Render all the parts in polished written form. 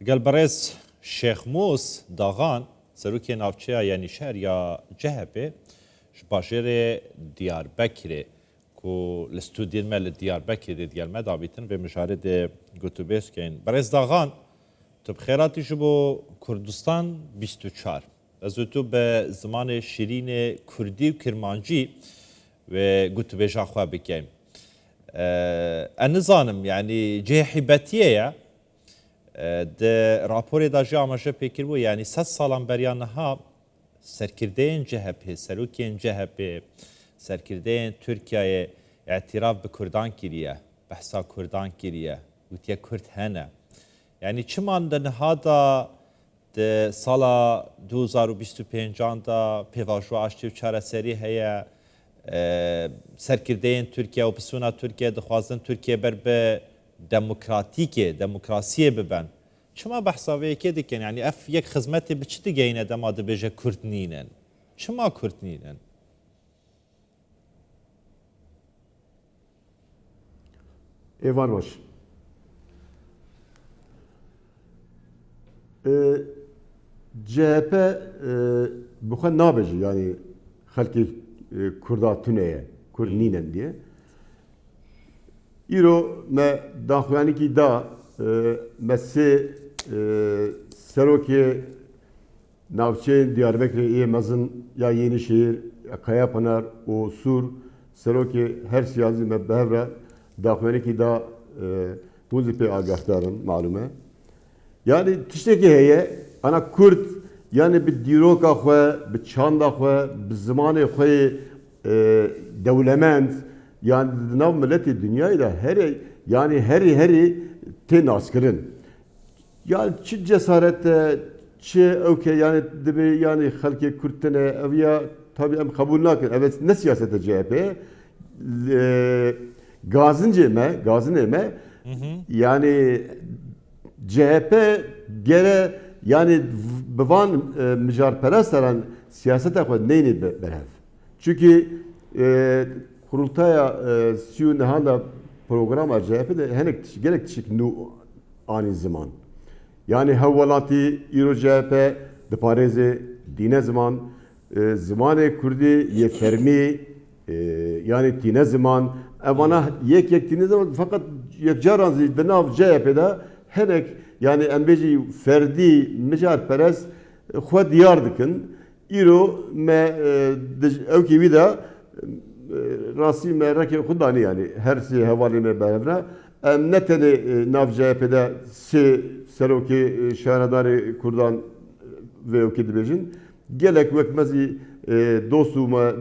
قال برز شيخ موس داغان سروكي نافچه يعني شهر يا جهبه باجر ديار بكري كو الاستوديو مال ديار بكري ديال مدابيتن في مشارد گوتوبيس كاين برز داغان تو بخيراتي جبو كردستان 24 ازوتو به زمان شیرین کردی و کرمانجی و گوتوبيجا خوا بكيم النظام يعني جهبتيه يا د راپور دا جامعه پیکر بو یعنی 100 سالان بریانها سرکردین جهبه سروکین جهبه سرکردین ترکیه اعتراف به کردان کریه بحثا کردان کریه وتیا کرد هنه یعنی چمان د نهادا د سالا 2025 دا پیواژو اشتیو چاره سری هيا سرکردین ترکیه و پسونا ترکیه دخوازن ترکیه بر به دموکراسیه ببن چما بحثاوی که دیکن یعنی اف یک خدمتی به چی دیگه اینه دم آده بجه کرد نینن چما کرد نینن ایوان باش CHP بخواه نابجی yani خلقی کردا تونeye کرد نینن diye ایرو me daxuyani ki da mesi seroki navçe Diyarbakır iyi mezin ya Yenişehir ya Kayapınar o Sur seroki her siyasi me behevra daxuyani ki da muzipe agahtarın malume yani tişteki heye ana Kürt yani bir diroka xwe bir çanda xwe bir zamanı xwe devlement yani nav milleti dünyayı da her ten askırın. Yani çi cesarette çi okey yani dibe yani halkı Kürt'ne evya tabii em kabul nakin. Evet ne siyasete CHP gazın eme yani CHP gere yani bevan mücarperestlerin siyasete koy neyini berev. Çünkü kurultaya siyo nehanda programa CHP'de henek gerek tişik nu ani zaman. Yani havvalati iro CHP de pareze dine zaman zamanı Kürdi ye fermi yani dine zaman evana yek dine zaman fakat yek caranzi de nav CHP'de henek yani embeci ferdi mücarperest xwe diyar dikin iro me evki vida rasi mereke xudani yani her şey havale me behevra ne tane nav CHP'de seroki şehredarı Kurdan ve o kedibejin gelek vekmezi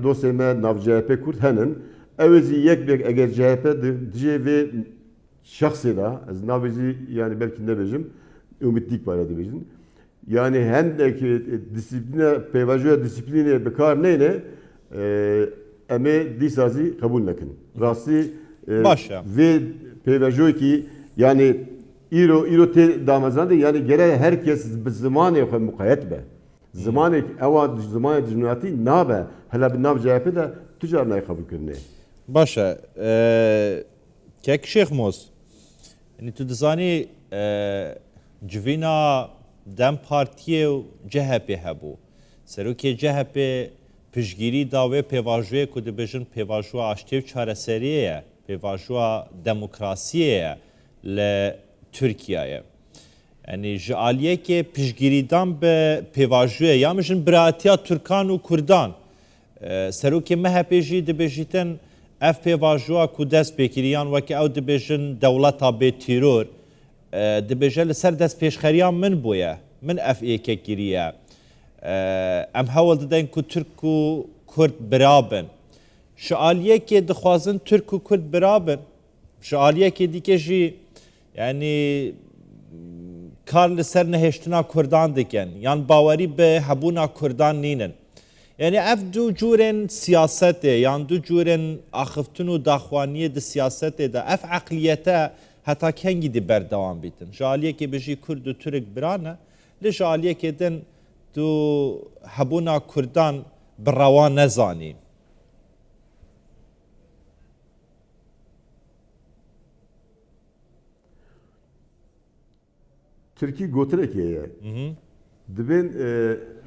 dostuma nav CHP Kurt henin evzi yek bir eğer CHP diye ve şahsi da az navzi yani belki ne bejim ümitlik var dibejin yani hendeki disipline pevajoya disipline bekar neyne eme disazi kabul nakin. Rasti ve pevajoy ki yani iro te damazandı yani gere herkes zamanı mukayyet be. Zamanı eva zamanı cumhuriyeti nabe hala bir nav CHP de tüccarına kabul kırne. Başa kek Şeyh Moz yani tu dizani civina dem partiye و CHP hebu. Seruki CHP pişgiri dawe pevajoye ku dibêjin pevajoya aştêv çareseriyê ye pevajoya demokrasiyê ye li Tirkiyeyê yani ji aliyekê pişgirîdan bi pevajoyê ya mijin biratiya Türkan û Kurdan serokê MHP jî dibêjîtin ev pevajoya ku dest pêkiriyan wekî ew dibêjin dewleta bêtîror dibêje li ser destpêşxeriyan min bûye min ev êkek kiriye em hewel didin ku Türk û Kurd birabin. Ji aliyekê dixwazin Türk û Kurd birabin. Ji aliyekê dîke jî yani kar li ser nehêştina Kurdan dikin. Yan bawerî bi hebûna Kurdan nînin. Yani ev du curên siyasetê yan du curên axiftin û daxwaniyê di siyasetê de ev eqliyete heta kengî di berdewam bîtin. Ji aliyekê bijî Kurd û Türk birane li ji aliyekê din tu hebûna Kurdan bi rewa nezanî. Türkiye gotirek ye. Dibin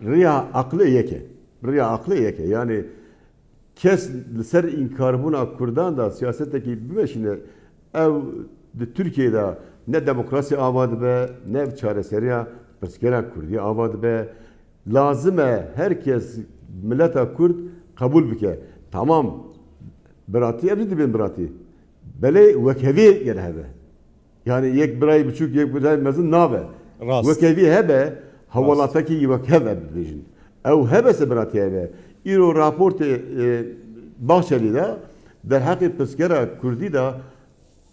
riya aklı yeke. Riya aklı yeke. Yani kes ser inkar buna Kurdan da siyasetteki bir meşine ev Türkiye'de ne demokrasi avadı be ne çareseriya pırskera Kurdiye avadı be lazım herkes millete Kurd kabul bike. Tamam. Birati evli ben birati. Bele vekevi gel hebe. Yani yek biray buçuk yek biray mezun nabe. Vekevi hebe havalataki vekeve bijin. Ev hebe se birati hebe. İro raporte Bahçeli de der hakkı pıskera Kurdi de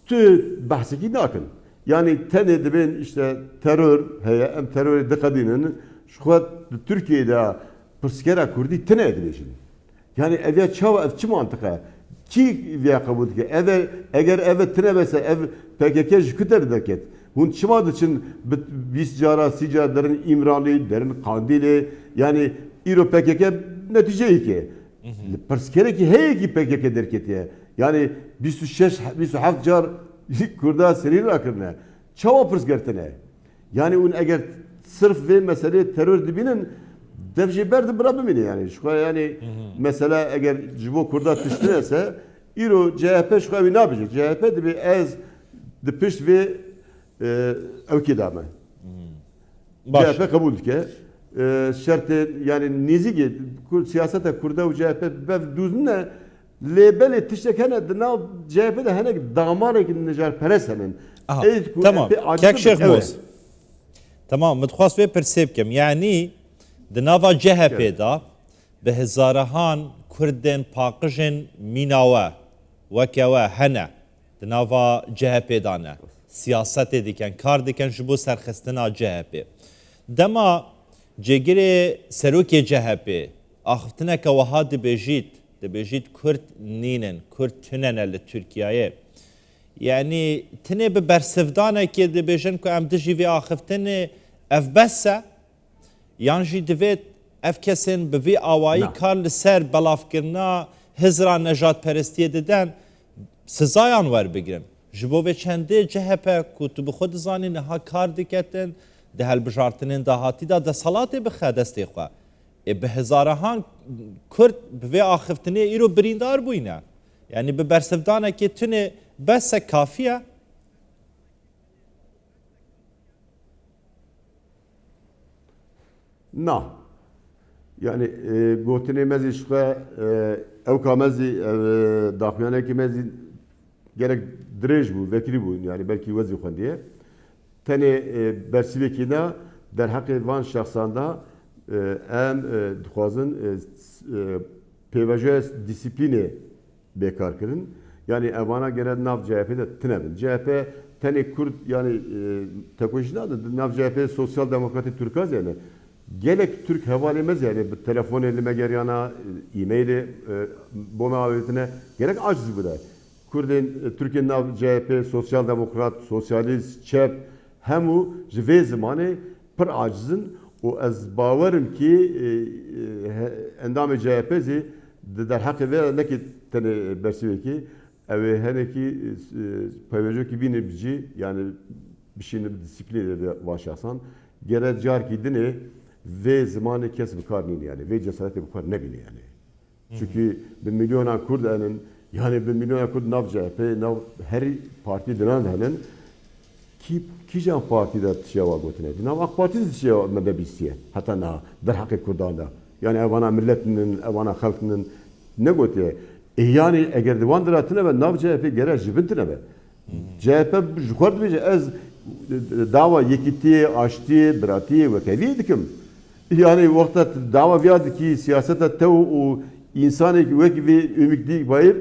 tü bahseki nakın. Yani tene ben işte terör heye em terör dekadinin şu Türkiye'de pıskera Kurdi tene edilişin. Yani ev çava ev çi mantıka ki veya kabul ki eğer evet tınebese ev PKK jüküter deket. Hun çımadı için biz cara sicaderin İmralı derin Kandili yani İro PKK netice ki. Perskere ki hey ki PKK derketiye. Yani 26 car Kurda serir akırne. Çava perskertene. Yani un eğer sırf ve mesele terör dibinin devşi berdi bırakmıyor yani. Şu yani mesela eğer Cibo Kurda tüstünese İro CHP şu an ne yapacak? CHP de bir ez de piş ve evkidame. CHP kabul ki şartı yani nizigi siyasete Kurda ve CHP bev düzne lebeli tiştekene de nav CHP'de henek damarek necar peresenin. Tamam. Kek Şehmoz. Tamam. متخواست ve persepkem. Yani de nava CHP'da به هزارهان کردن پاقژن میناوه وکوه هنه دناوا CHP دانه سیاست دیکن کار دیکن جبو سرخستنا CHP دما جگری سروک CHP آختنه که وها دبیجید کرد نینن کرد تنن ال ترکیه yani tine به برسفدانه که دبیجن که ام دجی وی آختنه اف بسه یان جی دوید ev kesin bi vî awayî kar li ser belavkirina hizra nejat perestiye diden sizayan werbigirin. Ji bo vê çendê CHP ku tu bi xwe dizanî niha kar diketin di helbijartinên dahatî da desalatê bixe destê xwe. Bi hizarehan Kurd bi vê axiftinê îro birîndar bûyne. Yani bi bersivdanekê tunê bese kafiye. Na. Yani gotine mezi şuka evka mezi daxmiyane ki mezi gerek direj bu, vekili bu yani belki vezi xwendiye. Tene bersivekina der hakkı van şahsanda em dixwazin pêvajoya disîplînê bêkar kirin. Yani evana gene nav CHP'de tinebin. CHP tene Kurd yani tekojina da nav CHP Sosyal Demokratik Türkaz yani gelek Türk hevalemez yani telefon elime geryana e-maili boma avetine gerek aciz bu da. Kurdin Türkiye'nin nav CHP Sosyal Demokrat Sosyalist Çep hemu jve zamanı per acizin o az bavarım ki endam CHP'zi der hakkı ve ne ki tane bersiveki ev heneki paylaşıyor ki bir nebci yani bir şeyin disiplini başlasan gerek car ki dine ve zamanı kes bu kar yani ve cesareti bu kar ne bile yani. Çünkü bir milyona Kurd'ın yani bir milyona Kurd nav CHP nav her parti denen hemen ki can partide tişeva gotine. Nav AK Parti tişeva medebisiye hatta na der hakkı Kurdan'da. Yani evana milletinin evana halkının ne gotiye yani eğer divan diratine ve nav CHP gerek jibintine be. CHP jukardı bece ez dava yekiti, açtı, bıraktı ve kevi dikim. Yani vakti dava viyadı ki siyasete tev o insanı ki vekivi ümikli bayır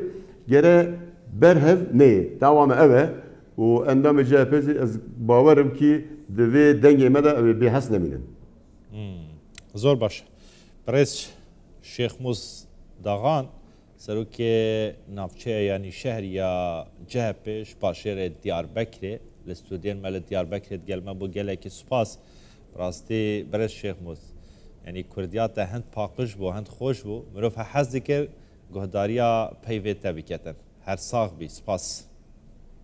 gere berhev ne? Davamı eve o endam CHP'si ez bavarım ki ve dengeme de bir hasneminin. Zor baş. Pres Şeyh Muz Dağan سروکه نافچه یعنی شهر یا CHP başşehir Diyarbakır لستودین مال Diyarbakır gelme bu geleki spas rastı برش شیخ موز yani Kurdiyat hend pakış bu hend hoş bu مرف حز ذکر گهداریا پیوته بکتن هر ساغ بی سپاس